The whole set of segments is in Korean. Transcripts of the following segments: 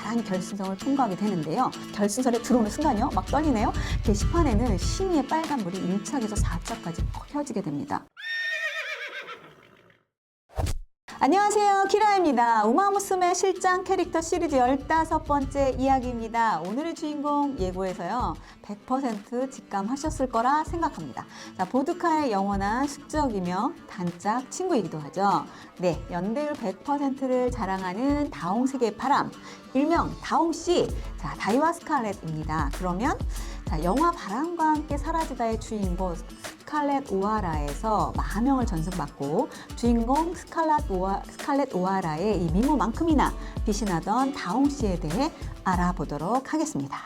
다행히 결승선을 통과하게 되는데요. 결승선에 들어오는 순간요, 막 떨리네요. 게시판에는 신의의 빨간불이 1차에서 4차까지 켜지게 됩니다. 안녕하세요, 키라입니다. 우마무스메 실장 캐릭터 시리즈 15번째 이야기입니다. 오늘의 주인공 예고에서요 100% 직감하셨을 거라 생각합니다. 자, 보드카의 영원한 숙적이며 단짝 친구이기도 하죠. 네, 연대율 100%를 자랑하는 다홍색의 바람, 일명 다홍씨, 자, 다이와 스칼렛입니다. 그러면 자, 영화 바람과 함께 사라지다의 주인공 스칼렛 오하라에서 만명을 전승받고 주인공 스칼렛 오하라의 이 미모만큼이나 빛이 나던 다홍 씨에 대해 알아보도록 하겠습니다.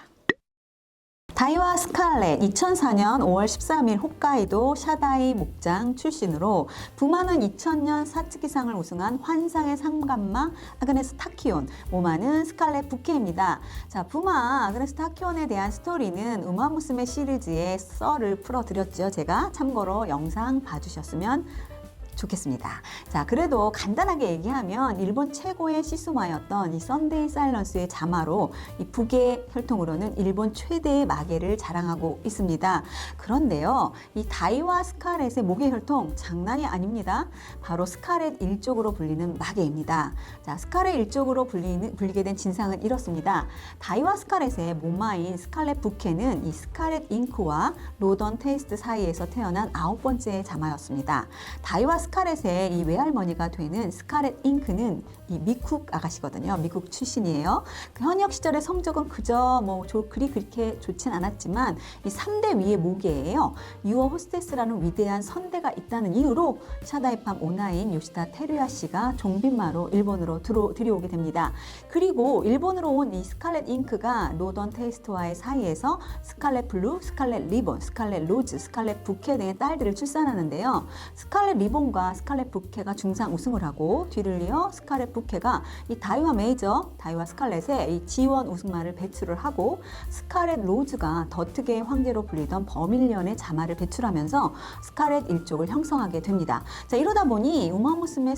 다이와 스칼렛 2004년 5월 13일 홋카이도 샤다이 목장 출신으로 부마는 2000년 사츠키상을 우승한 환상의 상감마 아그네스 타키온, 모마는 스칼렛 부케입니다. 자, 부마 아그네스 타키온에 대한 스토리는 우마무스메 시리즈의 썰을 풀어드렸죠. 제가 참고로 영상 봐주셨으면 좋겠습니다. 자, 그래도 간단하게 얘기하면 일본 최고의 시스마였던 이 썬데이 사일런스의 자마로 이 북의 혈통으로는 일본 최대의 마계를 자랑하고 있습니다. 그런데요, 이 다이와 스칼렛의 목의 혈통 장난이 아닙니다. 바로 스칼렛 일족으로 불리는 마계입니다. 자, 스칼렛 일족으로 불리게 된 진상은 이렇습니다. 다이와 스칼렛의 모마인 스칼렛 부케는 이 스칼렛 잉크와 로던 테이스트 사이에서 태어난 9번째 자마였습니다. 다이와 스칼렛의 이 외할머니가 되는 스칼렛 잉크는 이 미국 아가씨거든요. 미국 출신이에요. 그 현역 시절의 성적은 그저 그렇게 좋진 않았지만 이 3대 위의 모계예요. 유어 호스테스라는 위대한 선대가 있다는 이유로 샤다이팜 오나인 요시다 테루야 씨가 종빈마로 일본으로 들여오게 됩니다. 그리고 일본으로 온 이 스칼렛 잉크가 로던 테이스트와의 사이에서 스칼렛 블루, 스칼렛 리본, 스칼렛 로즈, 스칼렛 부케 등의 딸들을 출산하는데요. 스칼렛 리본과 스칼렛 부케가 중상 우승을 하고 뒤를 이어 스칼렛 부케가 이 다이와 메이저, 다이와 스칼렛의 이 G1 우승마를 배출을 하고 스칼렛 로즈가 더트계의 황제로 불리던 버밀리언의 자마를 배출하면서 스칼렛 일족을 형성하게 됩니다. 자, 이러다 보니 우마무스메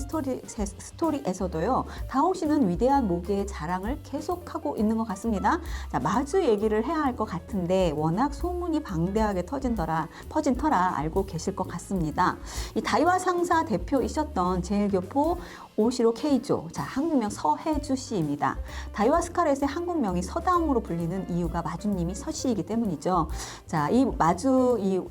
스토리에서도요 다홍 씨는 위대한 모계의 자랑을 계속하고 있는 것 같습니다. 자, 마주 얘기를 해야 할 것 같은데 워낙 소문이 방대하게 퍼진 터라 알고 계실 것 같습니다. 이 다이와 상사 대표이셨던 제일교포 오시로 케이조, 자, 한국명 서혜주 씨입니다. 다이와 스칼렛의 한국명이 서다홍으로 불리는 이유가 마주님이 서씨이기 때문이죠. 자, 이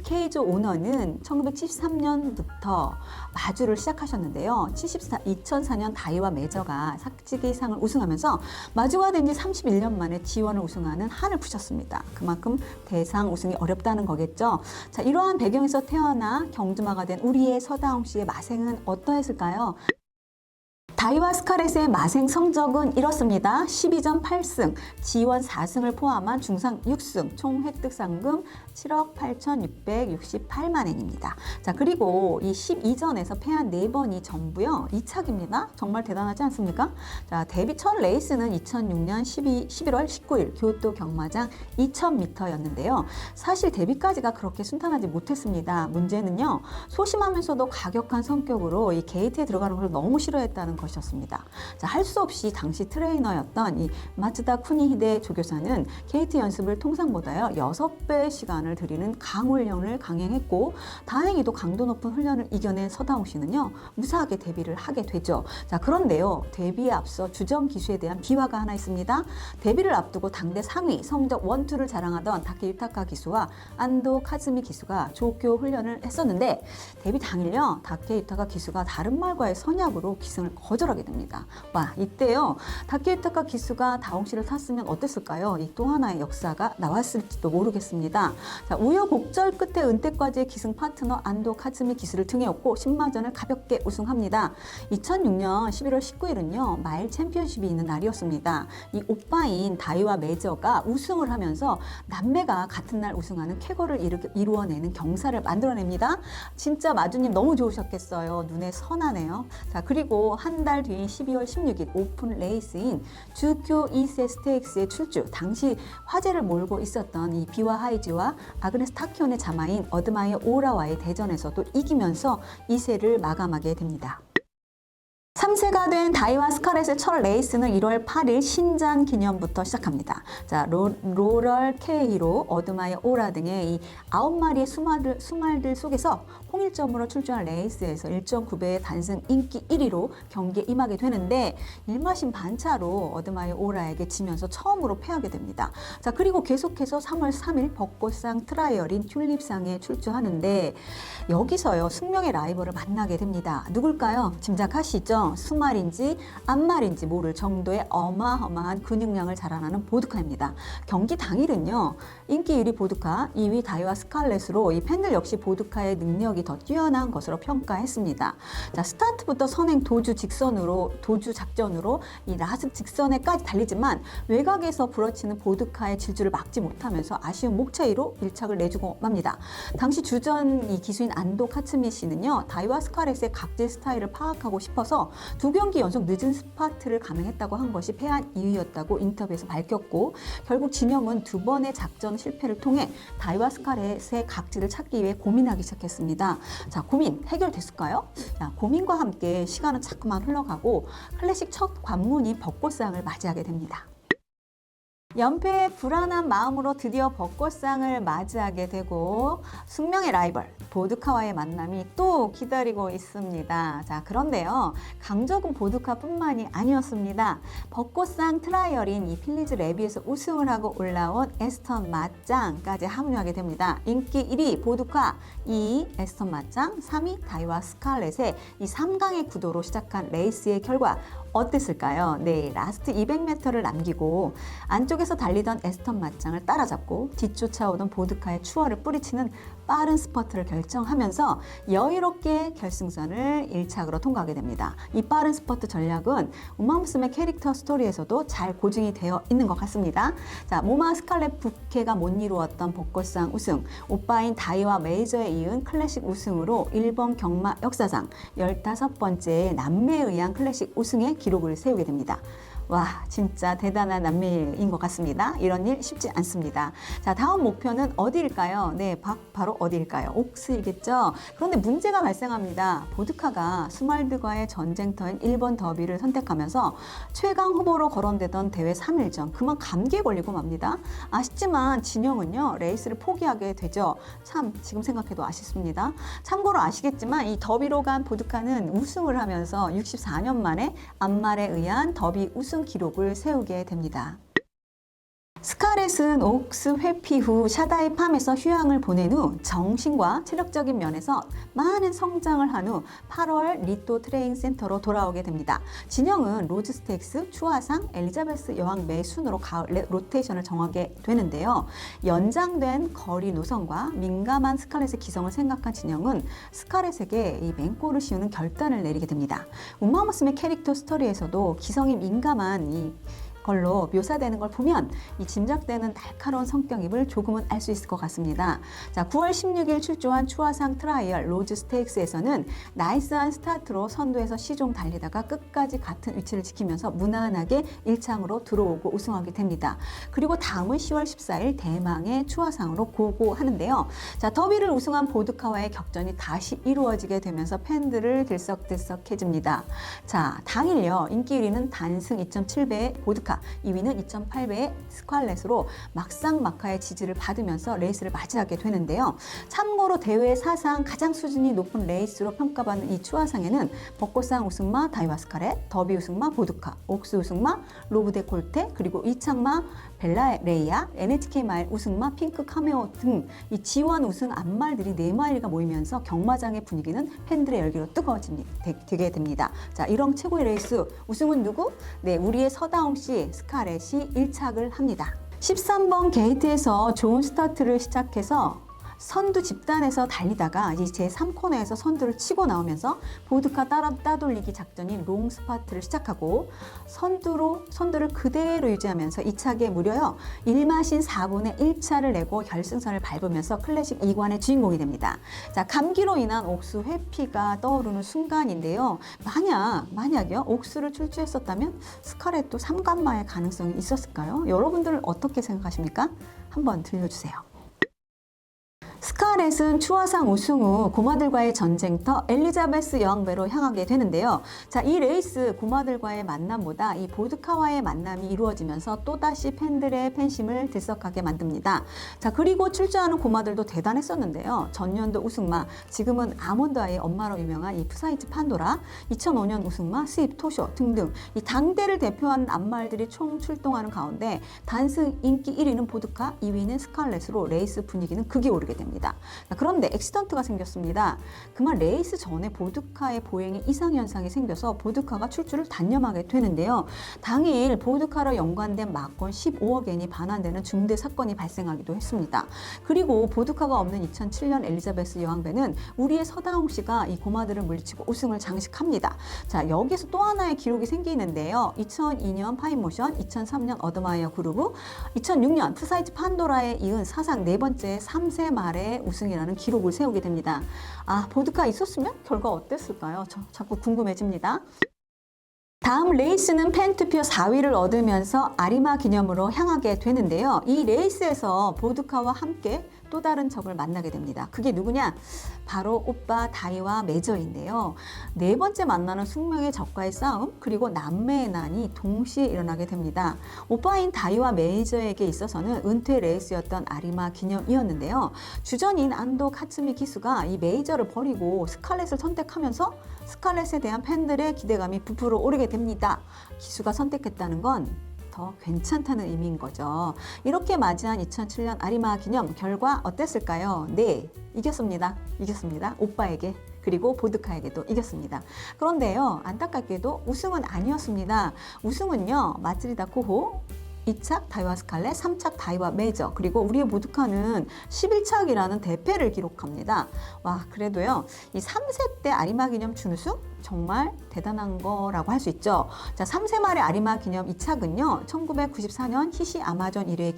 케이조 오너는 1973년부터 마주를 시작하셨는데요. 2004년 다이와 메저가 사츠키상을 우승하면서 마주가 된 지 31년 만에 G1을 우승하는 한을 푸셨습니다. 그만큼 대상 우승이 어렵다는 거겠죠. 자, 이러한 배경에서 태어나 경주마가 된 우리의 서다홍 씨의 마생은 어떠했을까요? 다이와 스칼렛의 마생 성적은 이렇습니다. 12전 8승, G1 4승을 포함한 중상 6승, 총 획득 상금 7억 8,668만 엔입니다. 자, 그리고 이 12전에서 패한 4번이 전부요 2착입니다. 정말 대단하지 않습니까? 자, 데뷔 첫 레이스는 2006년 11월 19일 교토 경마장 2000m였는데요. 사실 데뷔까지가 그렇게 순탄하지 못했습니다. 문제는요, 소심하면서도 과격한 성격으로 이 게이트에 들어가는 걸 너무 싫어했다는 것이었습니다. 자, 할 수 없이 당시 트레이너였던 이 마츠다 쿠니히데 조교사는 게이트 연습을 통상보다요 6배 시간을 들이는 강훈련을 강행했고, 다행히도 강도 높은 훈련을 이겨낸 서다홍 씨는요 무사하게 데뷔를 하게 되죠. 자, 그런데요, 데뷔에 앞서 주전 기수에 대한 비화가 하나 있습니다. 데뷔를 앞두고 당대 상위 성적 1, 2를 자랑하던 다케 유타카 기수와 안도 카즈미 기수가 조교 훈련을 했었는데, 데뷔 당일요 다케 유타카 기수가 다른 말과의 선약으로 기승을 거절하게 됩니다. 와, 이때요 다케 유타카 기수가 다홍 씨를 탔으면 어땠을까요? 이 또 하나의 역사가 나왔을지도 모르겠습니다. 자, 우여곡절 끝에 은퇴까지의 기승 파트너 안도 카즈미 기수를 등에 업고 10마전을 가볍게 우승합니다. 2006년 11월 19일은요 마일 챔피언십이 있는 날이었습니다. 이 오빠인 다이와 메저가 우승을 하면서 남매가 같은 날 우승하는 쾌거를 이루어내는 경사를 만들어냅니다. 진짜 마주님 너무 좋으셨겠어요. 눈에 선하네요. 자, 그리고 한 달 뒤인 12월 16일 오픈 레이스인 주교 2세 스테이크스의 출주, 당시 화제를 몰고 있었던 이 비와 하이지와 아그네스 타키온의 자마인 어드마이어 오라와의 대전에서도 이기면서 2세를 마감하게 됩니다. 3세가 된 다이와 스카렛의 첫 레이스는 1월 8일 신잔 기념부터 시작합니다. 자, 로럴 K히로, 어드마이어 오라 등의 이 9마리의 수말들 속에서 홍일점으로 출전한 레이스에서 1.9배의 단승 인기 1위로 경기에 임하게 되는데 일마신 반차로 어드마이어 오라에게 지면서 처음으로 패하게 됩니다. 자, 그리고 계속해서 3월 3일 벚꽃상 트라이얼인 튤립상에 출전하는데 여기서요 숙명의 라이벌을 만나게 됩니다. 누굴까요? 짐작하시죠? 수말인지 암말인지 모를 정도의 어마어마한 근육량을 자랑하는 보드카입니다. 경기 당일은요 인기 1위 보드카, 2위 다이와 스칼렛으로 이 팬들 역시 보드카의 능력이 더 뛰어난 것으로 평가했습니다. 자, 스타트부터 선행 도주 작전으로 이 라스 직선에까지 달리지만 외곽에서 부러치는 보드카의 질주를 막지 못하면서 아쉬운 목 차이로 1착을 내주고 맙니다. 당시 주전 이 기수인 안도 카츠미 씨는요 다이와 스칼렛의 각질 스타일을 파악하고 싶어서 2경기 연속 늦은 스파트를 감행했다고 한 것이 패한 이유였다고 인터뷰에서 밝혔고, 결국 진영은 2번의 작전 실패를 통해 다이와 스칼렛의 각질을 찾기 위해 고민하기 시작했습니다. 자, 고민 해결됐을까요? 자, 고민과 함께 시간은 자꾸만 흘러가고 클래식 첫 관문인 벚꽃상을 맞이하게 됩니다. 연패의 불안한 마음으로 드디어 벚꽃상을 맞이하게 되고 숙명의 라이벌 보드카와의 만남이 또 기다리고 있습니다. 자, 그런데요 강적은 보드카뿐만이 아니었습니다. 벚꽃상 트라이얼인 이 필리즈 레비에서 우승을 하고 올라온 에스턴 마짱까지 합류하게 됩니다. 인기 1위 보드카, 2위 에스턴 마짱, 3위 다이와 스칼렛의 이 3강의 구도로 시작한 레이스의 결과 어땠을까요? 네, 라스트 200m를 남기고 안쪽에서 달리던 에스턴 마짱을 따라잡고 뒤쫓아오던 보드카의 추월을 뿌리치는 빠른 스퍼트를 결정하면서 여유롭게 결승선을 1착으로 통과하게 됩니다. 이 빠른 스퍼트 전략은 우마무스메 캐릭터 스토리에서도 잘 고증이 되어 있는 것 같습니다. 자, 모마 스칼렛 부케가 못 이루었던 벚꽃상 우승, 오빠인 다이와 메이저에 이은 클래식 우승으로 일본 경마 역사상 15번째 남매에 의한 클래식 우승의 기록을 세우게 됩니다. 와, 진짜 대단한 남매인 것 같습니다. 이런 일 쉽지 않습니다. 자, 다음 목표는 어디일까요? 네, 바로 어디일까요? 옥스이겠죠? 그런데 문제가 발생합니다. 보드카가 스말드과의 전쟁터인 일본 더비를 선택하면서 최강 후보로 거론되던 대회 3일 전 그만 감기에 걸리고 맙니다. 아쉽지만 진영은요 레이스를 포기하게 되죠. 참 지금 생각해도 아쉽습니다. 참고로 아시겠지만 이 더비로 간 보드카는 우승을 하면서 64년 만에 암말에 의한 더비 우승 기록을 세우게 됩니다. 스칼렛은 옥스 회피 후 샤다이 팜에서 휴양을 보낸 후 정신과 체력적인 면에서 많은 성장을 한 후 8월 리또 트레이닝 센터로 돌아오게 됩니다. 진영은 로즈 스테이크스, 추화상, 엘리자베스 여왕 매 순으로 가을 로테이션을 정하게 되는데요. 연장된 거리 노선과 민감한 스칼렛의 기성을 생각한 진영은 스칼렛에게 이 맹골을 씌우는 결단을 내리게 됩니다. 우마무스메 캐릭터 스토리에서도 기성이 민감한 이 걸로 묘사되는 걸 보면 이 짐작되는 날카로운 성격임을 조금은 알 수 있을 것 같습니다. 자, 9월 16일 출조한 추화상 트라이얼 로즈 스테이크스에서는 나이스한 스타트로 선두에서 시종 달리다가 끝까지 같은 위치를 지키면서 무난하게 1창으로 들어오고 우승하게 됩니다. 그리고 다음은 10월 14일 대망의 추화상으로 고고하는데요. 자, 더비를 우승한 보드카와의 격전이 다시 이루어지게 되면서 팬들을 들썩들썩해집니다. 자, 당일요 인기 1위는 단승 2.7배의 보드카, 2위는 2.8배의 스칼렛으로 막상막하의 지지를 받으면서 레이스를 맞이하게 되는데요. 참고로 대회 사상 가장 수준이 높은 레이스로 평가받는 이 추화상에는 벚꽃상 우승마 다이와 스칼렛, 더비 우승마 보드카, 옥스 우승마 로브 데 콜테, 그리고 2착마 벨라 레이아, NHK 마일 우승마 핑크 카메오 등 이 G1 우승 암말들이 4마일가 모이면서 경마장의 분위기는 팬들의 열기로 뜨거워지게 됩니다. 자, 이런 최고의 레이스 우승은 누구? 네, 우리의 서다웅 씨 스칼렛이 1착을 합니다. 13번 게이트에서 좋은 스타트를 시작해서 선두 집단에서 달리다가 이 제3코너에서 선두를 치고 나오면서 보드카 따돌리기 작전인 롱 스파트를 시작하고 선두를 그대로 유지하면서 2착에 무려요 1마신 4분의 1차를 내고 결승선을 밟으면서 클래식 2관의 주인공이 됩니다. 자, 감기로 인한 옥수 회피가 떠오르는 순간인데요. 만약요 옥수를 출주했었다면 스칼렛도 3관마의 가능성이 있었을까요? 여러분들은 어떻게 생각하십니까? 한번 들려주세요. 스칼렛은 추화상 우승 후 고마들과의 전쟁터 엘리자베스 여왕배로 향하게 되는데요. 자, 이 레이스 고마들과의 만남보다 이 보드카와의 만남이 이루어지면서 또다시 팬들의 팬심을 들썩하게 만듭니다. 자, 그리고 출전하는 고마들도 대단했었는데요. 전년도 우승마, 지금은 아몬드 아이의 엄마로 유명한 이 푸사이츠 판도라, 2005년 우승마 스입 토쇼 등등 이 당대를 대표하는 안마들이 총 출동하는 가운데 단승 인기 1위는 보드카, 2위는 스칼렛으로 레이스 분위기는 극에 오르게 됩니다. 자, 그런데 액시던트가 생겼습니다. 그만 레이스 전에 보드카의 보행에 이상현상이 생겨서 보드카가 출주를 단념하게 되는데요. 당일 보드카로 연관된 막건 15억 엔이 반환되는 중대 사건이 발생하기도 했습니다. 그리고 보드카가 없는 2007년 엘리자베스 여왕배는 우리의 서다홍 씨가 이 고마들을 물리치고 우승을 장식합니다. 자, 여기서 또 하나의 기록이 생기는데요. 2002년 파인모션, 2003년 어드마이어 그루브, 2006년 푸사이츠 판도라에 이은 사상 4번째 3세 말의 우승이라는 기록을 세우게 됩니다. 아, 보드카 있었으면 결과 어땠을까요? 저 자꾸 궁금해집니다. 다음 레이스는 팬투표 4위를 얻으면서 아리마 기념으로 향하게 되는데요. 이 레이스에서 보드카와 함께 또 다른 적을 만나게 됩니다. 그게 누구냐? 바로 오빠 다이와 메저인데요. 네 번째 만나는 숙명의 적과의 싸움, 그리고 남매의 난이 동시에 일어나게 됩니다. 오빠인 다이와 메이저에게 있어서는 은퇴 레이스였던 아리마 기념이었는데요. 주전인 안도 카츠미 기수가 이 메이저를 버리고 스칼렛을 선택하면서 스칼렛에 대한 팬들의 기대감이 부풀어 오르게 됩니다. 기수가 선택했다는 건 더 괜찮다는 의미인 거죠. 이렇게 맞이한 2007년 아리마 기념 결과 어땠을까요? 네, 이겼습니다. 오빠에게. 그리고 보드카에게도 이겼습니다. 그런데요, 안타깝게도 우승은 아니었습니다. 우승은요, 마츠리다 코호, 2착 다이와 스칼렛, 3착 다이와 메이저, 그리고 우리의 보드카는 11착이라는 대패를 기록합니다. 와, 그래도요, 이 3세 때 아리마 기념 준우승? 정말 대단한 거라고 할 수 있죠. 자, 3세 말의 아리마 기념 2착은요, 1994년 히시 아마존 1회의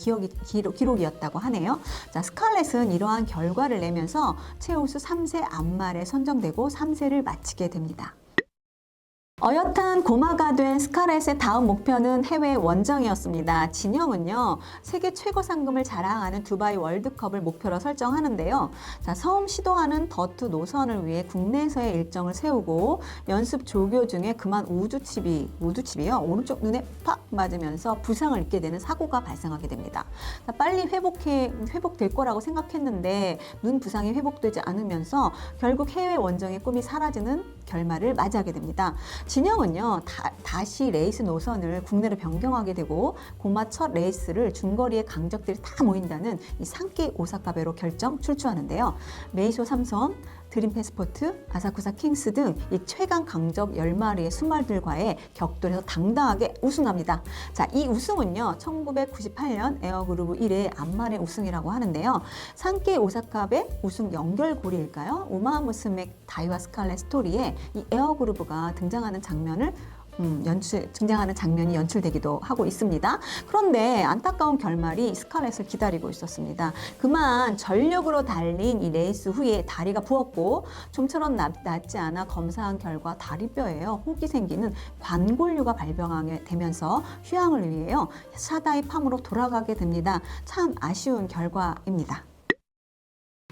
기록이었다고 하네요. 자, 스칼렛은 이러한 결과를 내면서 최우수 3세 안말에 선정되고 3세를 마치게 됩니다. 어엿한 고마가 된 스칼렛의 다음 목표는 해외 원정이었습니다. 진영은요, 세계 최고 상금을 자랑하는 두바이 월드컵을 목표로 설정하는데요. 자, 처음 시도하는 더트 노선을 위해 국내에서의 일정을 세우고 연습 조교 중에 그만 우두칩이요, 오른쪽 눈에 팍 맞으면서 부상을 입게 되는 사고가 발생하게 됩니다. 자, 빨리 회복될 거라고 생각했는데 눈 부상이 회복되지 않으면서 결국 해외 원정의 꿈이 사라지는 결말을 맞이하게 됩니다. 진영은요, 다시 레이스 노선을 국내로 변경하게 되고 고마 첫 레이스를 중거리의 강적들이 다 모인다는 이 산케이 오사카배로 결정 출주하는데요. 메이쇼 삼성, 드림 패스포트, 아사쿠사 킹스 등 이 최강 강적 10마리의 순말들과의 격돌에서 당당하게 우승합니다. 자, 이 우승은요, 1998년 에어그루브 1회 안말의 우승이라고 하는데요. 산케이 오사카배 우승 연결고리일까요? 우마무스메 다이와 스칼렛 스토리에 이 에어그루브가 등장하는 장면이 연출되기도 하고 있습니다. 그런데 안타까운 결말이 스칼렛을 기다리고 있었습니다. 그만 전력으로 달린 이 레이스 후에 다리가 부었고 좀처럼 낫지 않아 검사한 결과 다리뼈에요, 혹이 생기는 관골류가 발병하게 되면서 휴양을 위해요, 사다이 팜으로 돌아가게 됩니다. 참 아쉬운 결과입니다.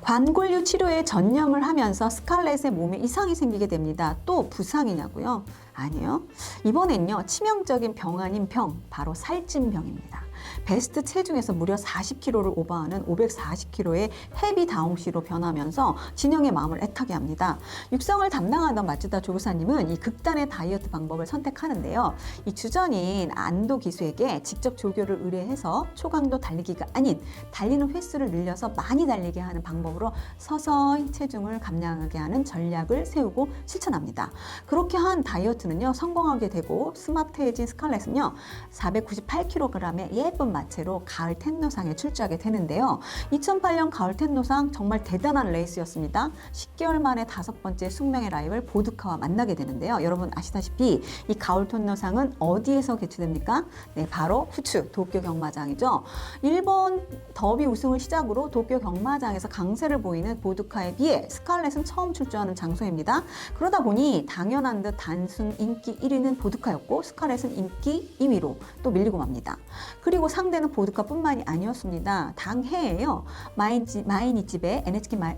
관골류 치료에 전념을 하면서 스칼렛의 몸에 이상이 생기게 됩니다. 또 부상이냐고요? 아니요. 이번엔요, 치명적인 병 아닌 병, 바로 살찐병입니다. 베스트 체중에서 무려 40kg를 오버하는 540kg의 헤비 다홍씨로 변하면서 진영의 마음을 애타게 합니다. 육성을 담당하던 마츠다 조교사님은 이 극단의 다이어트 방법을 선택하는데요. 이 주전인 안도 기수에게 직접 조교를 의뢰해서 초강도 달리기가 아닌 달리는 횟수를 늘려서 많이 달리게 하는 방법으로 서서히 체중을 감량하게 하는 전략을 세우고 실천합니다. 그렇게 한 다이어트는요, 성공하게 되고 스마트해진 스칼렛은요, 498kg의 예쁜 마체로 가을 텐노상에 출주하게 되는데요. 2008년 가을 텐노상 정말 대단한 레이스였습니다. 10개월 만에 5번째 숙명의 라이벌 보드카와 만나게 되는데요. 여러분 아시다시피 이 가을 텐노상은 어디에서 개최됩니까? 네, 바로 후추 도쿄 경마장이죠. 일본 더비 우승을 시작으로 도쿄 경마장에서 강세를 보이는 보드카에 비해 스칼렛은 처음 출주하는 장소입니다. 그러다 보니 당연한 듯 단순 인기 1위는 보드카였고 스칼렛은 인기 2위로 또 밀리고 맙니다. 그리고 상대는 보드카뿐만이 아니었습니다. 당해에요. 마이니집의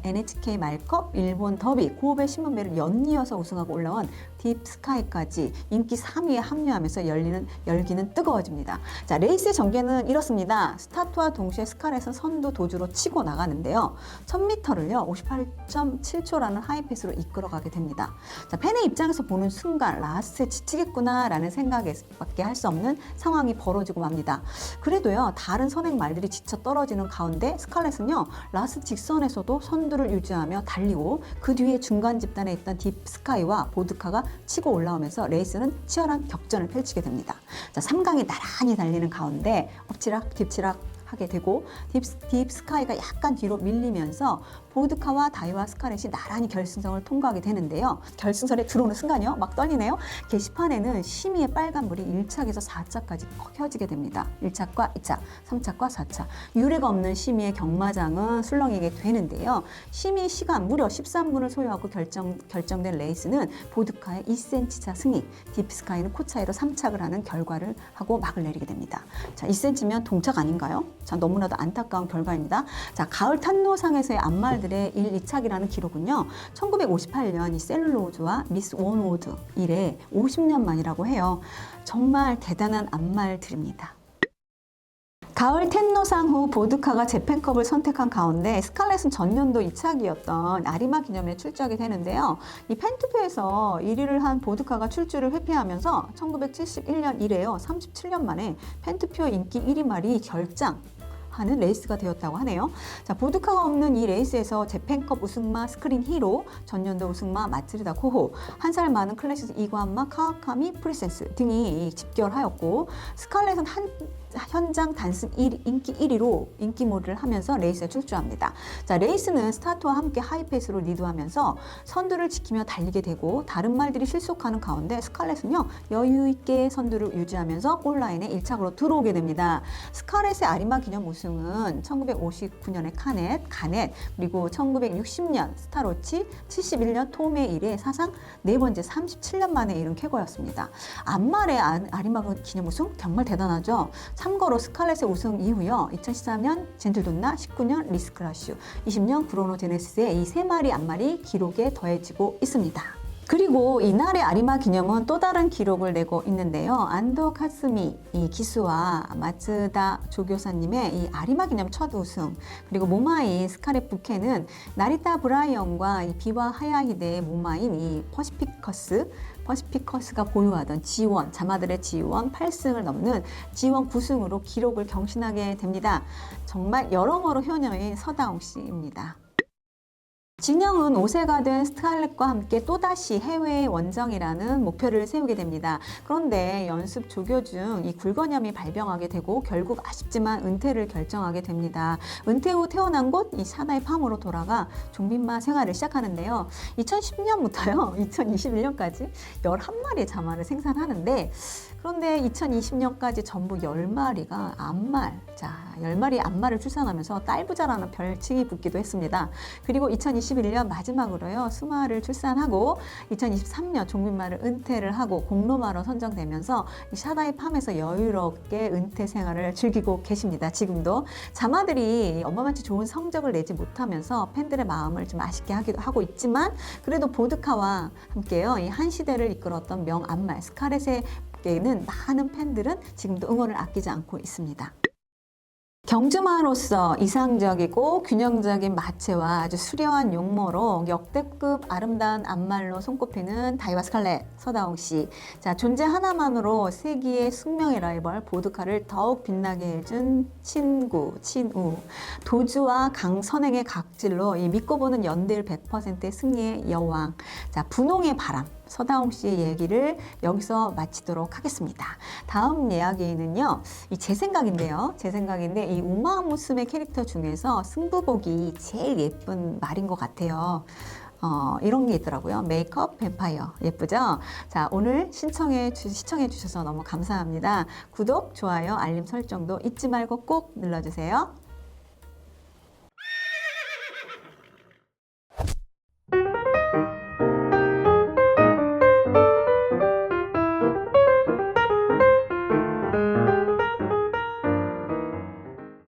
NHK 말컵, 일본 더비, 고베 신문배를 연이어서 우승하고 올라온 딥스카이까지 인기 3위에 합류하면서 열기는 뜨거워집니다. 자, 레이스의 전개는 이렇습니다. 스타트와 동시에 스칼렛은 선두 도주로 치고 나가는데요. 1000m를요 58.7초라는 하이페이스로 이끌어가게 됩니다. 자, 팬의 입장에서 보는 순간 라스트에 지치겠구나 라는 생각밖에 할 수 없는 상황이 벌어지고 맙니다. 그래도요 다른 선행 말들이 지쳐 떨어지는 가운데 스칼렛은요 라스트 직선에서도 선두를 유지하며 달리고 그 뒤에 중간 집단에 있던 딥스카이와 보드카가 치고 올라오면서 레이스는 치열한 격전을 펼치게 됩니다. 자, 3강이 나란히 달리는 가운데 엎치락 딥치락 하게 되고 딥스카이가 약간 뒤로 밀리면서 보드카와 다이와 스칼렛이 나란히 결승선을 통과하게 되는데요. 결승선에 들어오는 순간이요. 막 떨리네요. 게시판에는 심의의 빨간불이 1차에서 4차까지 켜지게 됩니다. 1차과 2차, 3차과 4차. 유례가 없는 심의의 경마장은 술렁이게 되는데요. 심의 시간 무려 13분을 소요하고 결정된 레이스는 보드카의 2cm차 승리, 딥스카이는 코 차이로 3착을 하는 결과를 하고 막을 내리게 됩니다. 자, 2cm면 동착 아닌가요? 자, 너무나도 안타까운 결과입니다. 자, 가을 탄노상에서의 암말들의 1, 2착이라는 기록은요. 1958년 이 셀룰로즈와 미스 원워드 이래 50년 만이라고 해요. 정말 대단한 암말들입니다. 가을 텐노상 후 보드카가 재팬컵을 선택한 가운데 스칼렛은 전년도 2착이었던 아리마 기념에 출전하게 되는데요. 이 펜투표에서 1위를 한 보드카가 출주를 회피하면서 1971년 이래요. 37년 만에 펜투표 인기 1위 말이 결장하는 레이스가 되었다고 하네요. 자, 보드카가 없는 이 레이스에서 재팬컵 우승마 스크린 히로, 전년도 우승마 마츠르다 코호, 한 살 많은 클래시스 이관마 카와카미 프리센스 등이 집결하였고 스칼렛은 현장 단승 인기 1위로 인기몰이를 하면서 레이스에 출주합니다. 자, 레이스는 스타트와 함께 하이페이스로 리드하면서 선두를 지키며 달리게 되고 다른 말들이 실속하는 가운데 스칼렛은요 여유 있게 선두를 유지하면서 골라인에 1착으로 들어오게 됩니다. 스칼렛의 아리마 기념 우승은 1959년에 가넷, 그리고 1960년 스타로치, 71년 톰에 이래 사상 4번째 37년 만에 이룬 쾌거였습니다. 암말의 아리마 기념 우승 정말 대단하죠. 참고로 스칼렛의 우승 이후요 2013년 젠틀돈나, 19년 리스크라슈, 20년 크로노제네시스의 이 3마리 암말이 기록에 더해지고 있습니다. 그리고 이날의 아리마 기념은 또 다른 기록을 내고 있는데요. 안도 카스미 이 기수와 마츠다 조교사님의 이 아리마 기념 첫 우승, 그리고 모마인 스칼렛 부케는 나리타 브라이언과 이 비와 하야히데의 모마인 이 퍼시피커스가 보유하던 G1, 자마들의 G1 8승을 넘는 G1 9승으로 기록을 경신하게 됩니다. 정말 여러모로 효녀인 서다옹 씨입니다. 진영은 5세가 된 스칼렛과 함께 또다시 해외 원정이라는 목표를 세우게 됩니다. 그런데 연습 조교 중 이 굴건염이 발병하게 되고 결국 아쉽지만 은퇴를 결정하게 됩니다. 은퇴 후 태어난 곳 이 샤나이 팜으로 돌아가 좀비마 생활을 시작하는데요. 2010년부터요 2021년까지 11마리의 자마를 생산하는데, 그런데 2020년까지 전부 10마리가 암말, 자 10마리 암말을 출산하면서 딸부자라는 별칭이 붙기도 했습니다. 그리고 2021년 마지막으로요 수마를 출산하고 2023년 종민마를 은퇴를 하고 공로마로 선정되면서 이 샤나이 팜에서 여유롭게 은퇴 생활을 즐기고 계십니다. 지금도 자마들이 엄마만치 좋은 성적을 내지 못하면서 팬들의 마음을 좀 아쉽게 하고 있지만, 그래도 보드카와 함께요 이 한 시대를 이끌었던 명 암말 스칼렛에게는 많은 팬들은 지금도 응원을 아끼지 않고 있습니다. 경주마로서 이상적이고 균형적인 마체와 아주 수려한 용모로 역대급 아름다운 암말로 손꼽히는 다이와 스칼렛 서다옹 씨. 자, 존재 하나만으로 세기의 숙명의 라이벌 보드카를 더욱 빛나게 해준 친우. 도주와 강선행의 각질로 이 믿고 보는 연대일 100%의 승리의 여왕. 자, 분홍의 바람. 서다옹 씨의 얘기를 여기서 마치도록 하겠습니다. 다음 이야기는요, 제 생각인데 이 우마무스메 캐릭터 중에서 승부복이 제일 예쁜 말인 것 같아요. 이런 게 있더라고요. 메이크업 뱀파이어. 예쁘죠? 자, 오늘 시청해 주셔서 너무 감사합니다. 구독, 좋아요, 알림 설정도 잊지 말고 꼭 눌러주세요.